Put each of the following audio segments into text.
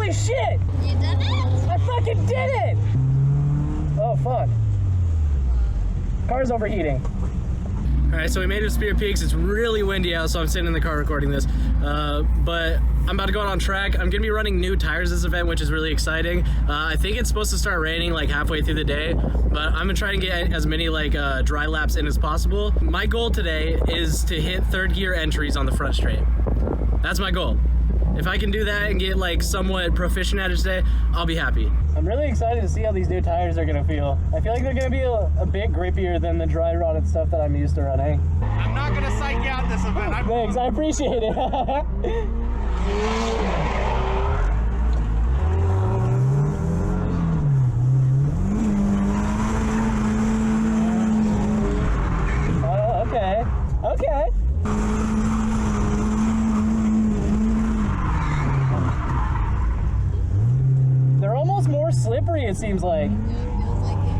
Holy shit! You did it? I fucking did it! Oh, fuck. Car's overheating. Alright, so we made it to Spirit Peaks. It's really windy out, so I'm sitting in the car recording this. But I'm about to go out on track. I'm gonna be running new tires this event, which is really exciting. I think it's supposed to start raining like halfway through the day, but I'm gonna try and get as many like dry laps in as possible. My goal today is to hit third gear entries on the front straight. That's my goal. If I can do that and get like somewhat proficient at it today, I'll be happy. I'm really excited to see how these new tires are gonna feel. I feel like they're gonna be a bit grippier than the dry rotted stuff that I'm used to running. I'm not gonna psych you out this event. Thanks, I appreciate it. Oh, okay, okay. They're almost more slippery, it seems like. Yeah, it feels like it.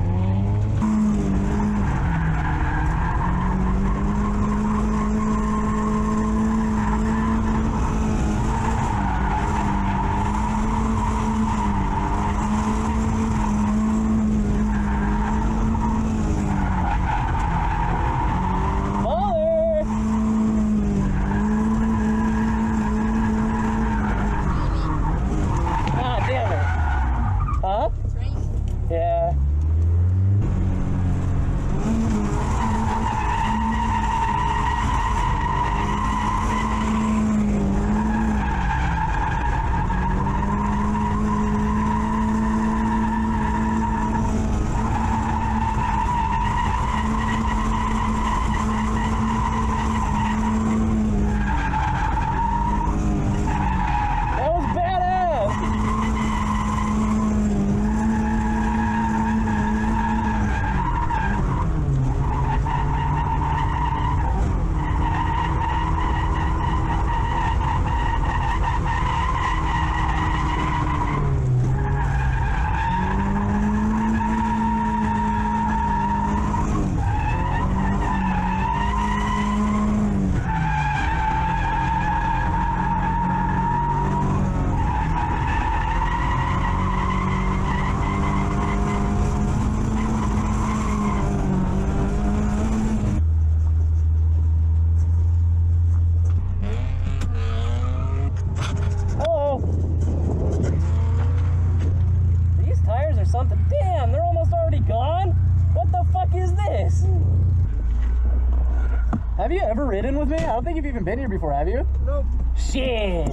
Have you ever ridden with me? I don't think you've even been here before, have you? Nope. Shit.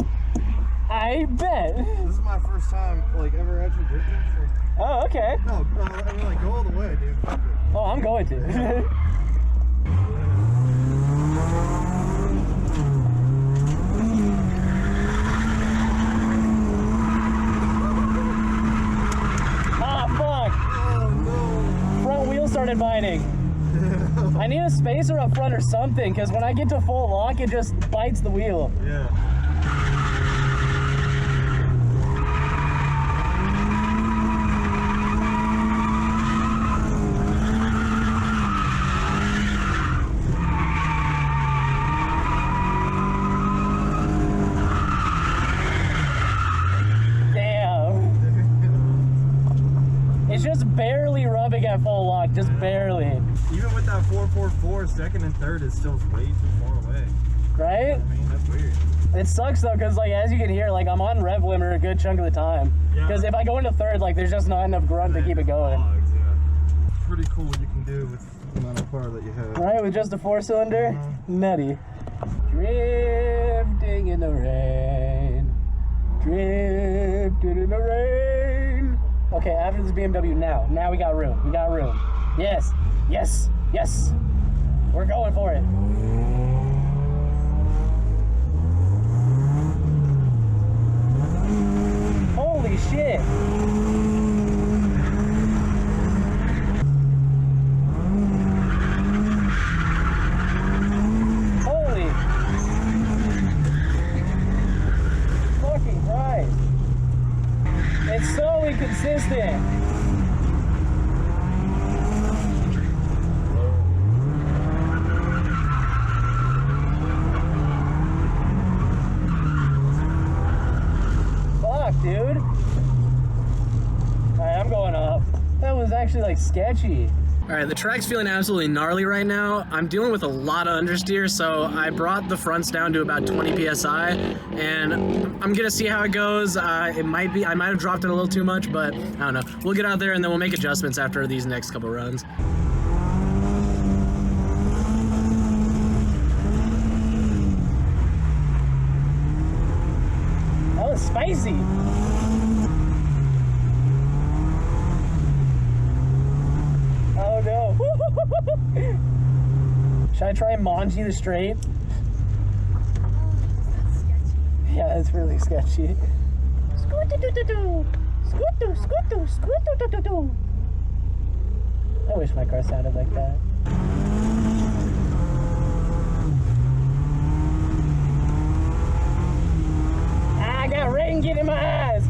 I bet. This is my first time, like, ever actually drinking. So. Oh, okay. No, I mean, like, go all the way, dude. Oh, I'm going to. Ah, fuck. Oh, no. Front wheel started biting. I need a spacer up front or something, because when I get to full lock, it just bites the wheel. Yeah. Damn. It's just barely rubbing at full lock, just barely. Even with that 444, second and third is still way too far away. Right? I mean, that's weird. It sucks though, because like as you can hear, like I'm on rev limiter a good chunk of the time. Because if I go into third, like there's just not enough grunt to keep it going. Logs, yeah. Pretty cool what you can do with the amount of power that you have. Right, with just a 4-cylinder? Nutty. Drifting in the rain. Drifting in the rain. Okay, after this BMW now. Now we got room. We got room. Yes. Yes. Yes. We're going for it. Holy shit. Holy fucking Christ. It's so inconsistent. Fuck. dude. Alright, I'm going up. That was actually like sketchy. Alright, the track's feeling absolutely gnarly right now. I'm dealing with a lot of understeer, so I brought the fronts down to about 20 PSI, and I'm gonna see how it goes. I might have dropped it a little too much, but I don't know. We'll get out there and then we'll make adjustments after these next couple runs. That was spicy. Oh no. Should I try Manji the straight? That's sketchy. Yeah, it's really sketchy. Scooter-doo-doo-doo. Scooter, scooter-doo-doo-doo. I wish my car sounded like that. I got rain getting in my eyes.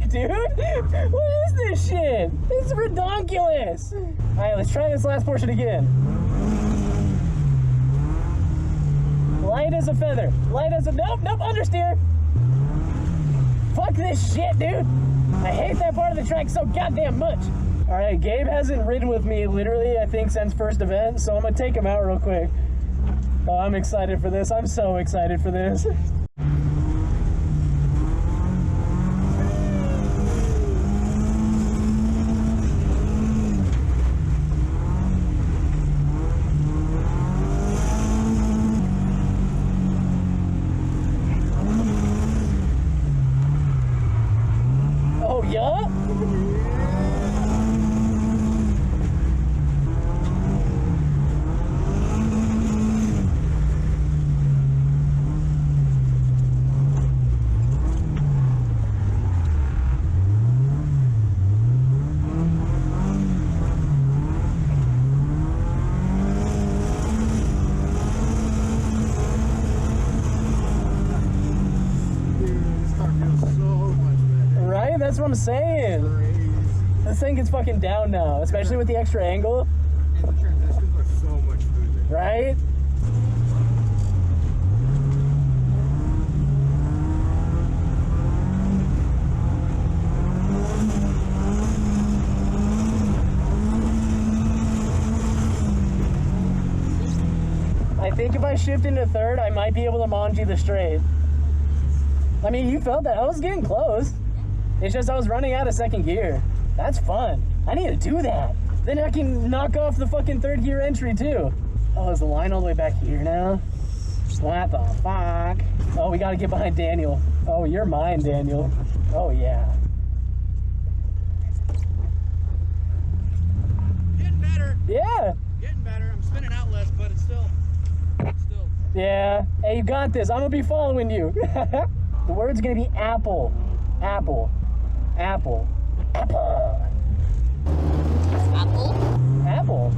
Dude, what is this shit? It's redonkulous. All right, let's try this last portion again. Light as a feather. Light as a, nope, understeer. Fuck this shit, dude. I hate that part of the track so goddamn much. All right, Gabe hasn't ridden with me literally, I think, since first event, so I'm gonna take him out real quick. Oh, I'm excited for this. I'm so excited for this. That's what I'm saying. This thing gets fucking down now, especially with the extra angle. And the transitions are so much smoother. Right? I think if I shift into third, I might be able to Manji the straight. I mean, you felt that. I was getting close. It's just I was running out of second gear. That's fun. I need to do that. Then I can knock off the fucking third gear entry too. Oh, is the line all the way back here now? What the fuck? Oh, we gotta get behind Daniel. Oh, you're mine, Daniel. Oh, yeah. Getting better. Yeah. Getting better. I'm spinning out less, but it's still. Yeah. Hey, you got this. I'm gonna be following you. The word's gonna be apple. Apple. Apple. Apple. Apple? Apple.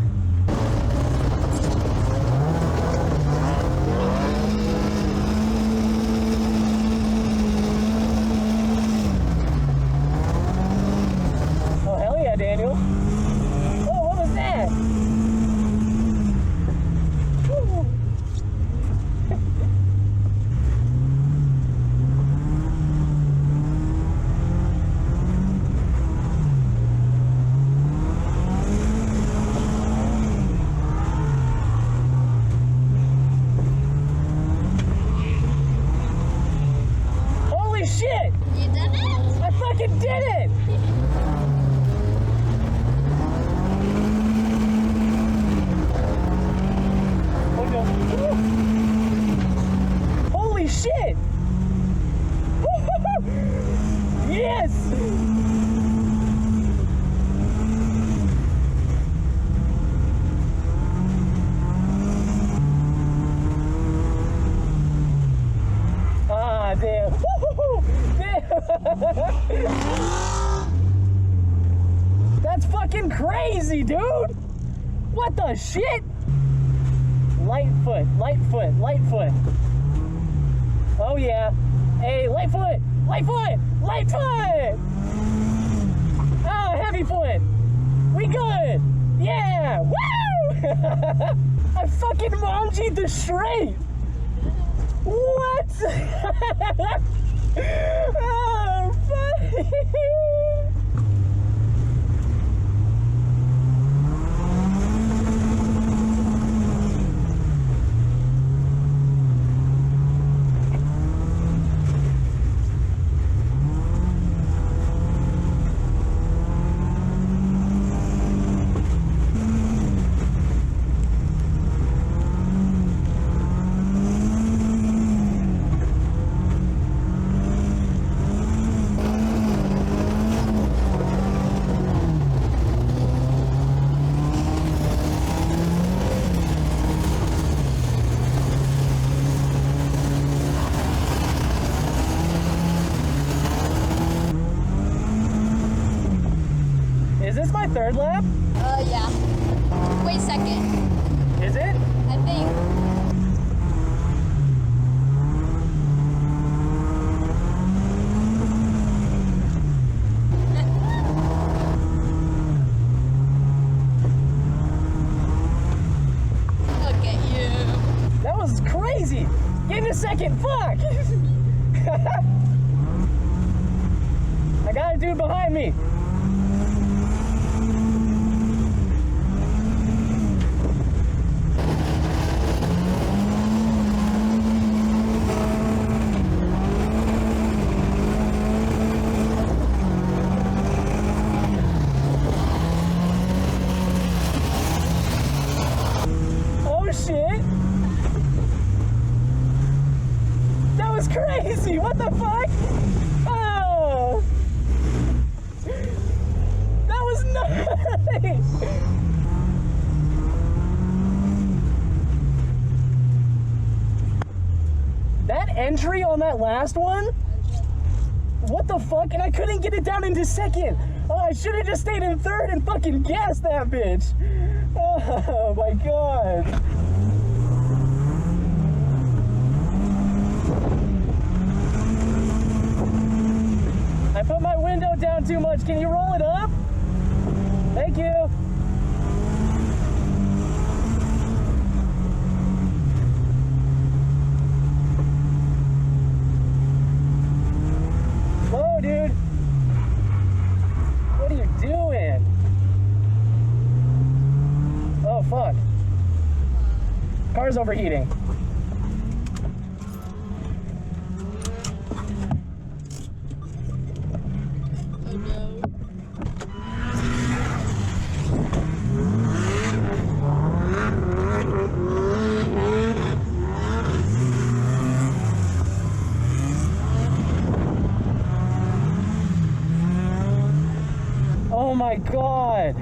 Oh, hell yeah, Daniel. Oh, what was that? Woo. That's fucking crazy, dude! What the shit? Light foot, light foot, light foot. Oh yeah. Hey, light foot, light foot, light foot! Oh, heavy foot. We good. Yeah, woo! I fucking Homage'd the straight. What? Oh, fuck. Is this my third lap? Yeah. Wait, second. Is it? I think. Look at you. That was crazy. Get in a second. Fuck. I got a dude behind me. Oh shit. That was crazy. What the fuck? Oh. That was nice. That entry on that last one? What the fuck? And I couldn't get it down into second. Oh, I should have just stayed in third and fucking gassed that bitch. Oh my god. I put my window down too much. Can you roll it up? Thank you. Whoa, dude. What are you doing? Oh, fuck. Car's overheating. Oh no. Oh my god.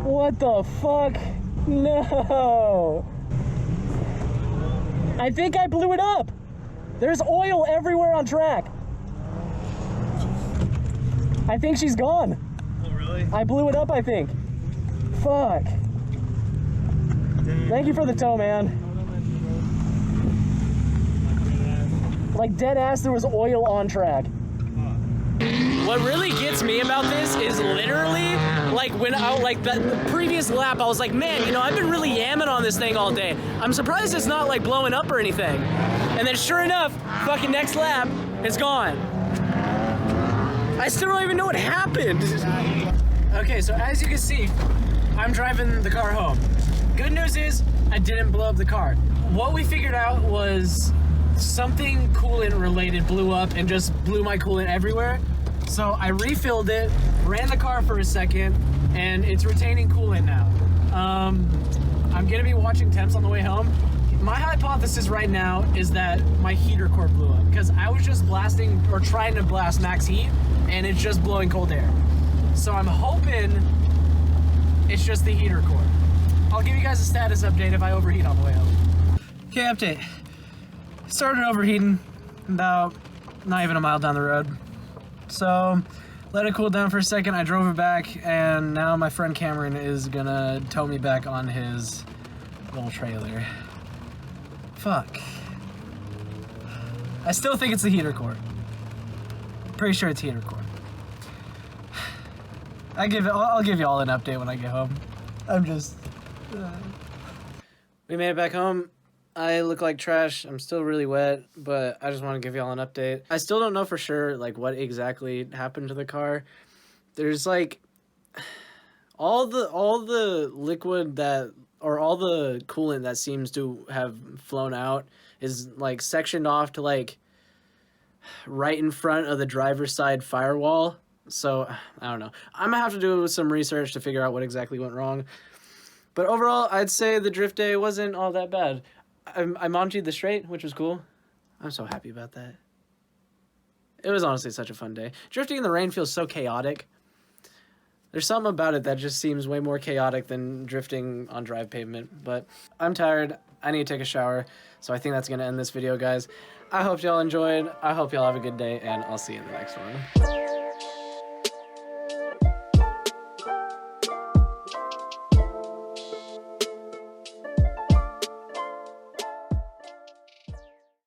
What the fuck? No. I think I blew it up. There's oil everywhere on track. I think she's gone. Oh, really? I blew it up, I think. Fuck. Dang. Thank you for the tow, man. Like dead ass, there was oil on track. What really gets me about this is literally, like when I, like the previous lap, I was like, man, you know, I've been really yamming on this thing all day. I'm surprised it's not like blowing up or anything. And then sure enough, fucking next lap, it's gone. I still don't even know what happened. Okay, so as you can see, I'm driving the car home. Good news is, I didn't blow up the car. What we figured out was something coolant related blew up and just blew my coolant everywhere. So I refilled it, ran the car for a second, and it's retaining coolant now. I'm gonna be watching temps on the way home. My hypothesis right now is that my heater core blew up because I was just blasting or trying to blast max heat and it's just blowing cold air. So I'm hoping it's just the heater core. I'll give you guys a status update if I overheat on the way home. Okay, update. Started overheating about not even a mile down the road. So let it cool down for a second. I drove it back, and now my friend Cameron is gonna tow me back on his little trailer. Fuck. I still think it's the heater core. Pretty sure it's heater core. I'll give you all an update when I get home. I'm just... We made it back home. I look like trash. I'm still really wet, but I just want to give y'all an update. I still don't know for sure like what exactly happened to the car. There's like all the liquid that, or all the coolant that seems to have flown out is like sectioned off to like right in front of the driver's side firewall. So I don't know. I'm gonna have to do some research to figure out what exactly went wrong. But overall, I'd say the drift day wasn't all that bad. I montied the straight, which was cool. I'm so happy about that. It was honestly such a fun day. Drifting in the rain feels so chaotic. There's something about it that just seems way more chaotic than drifting on drive pavement. But I'm tired. I need to take a shower. So I think that's going to end this video, guys. I hope y'all enjoyed. I hope y'all have a good day, and I'll see you in the next one.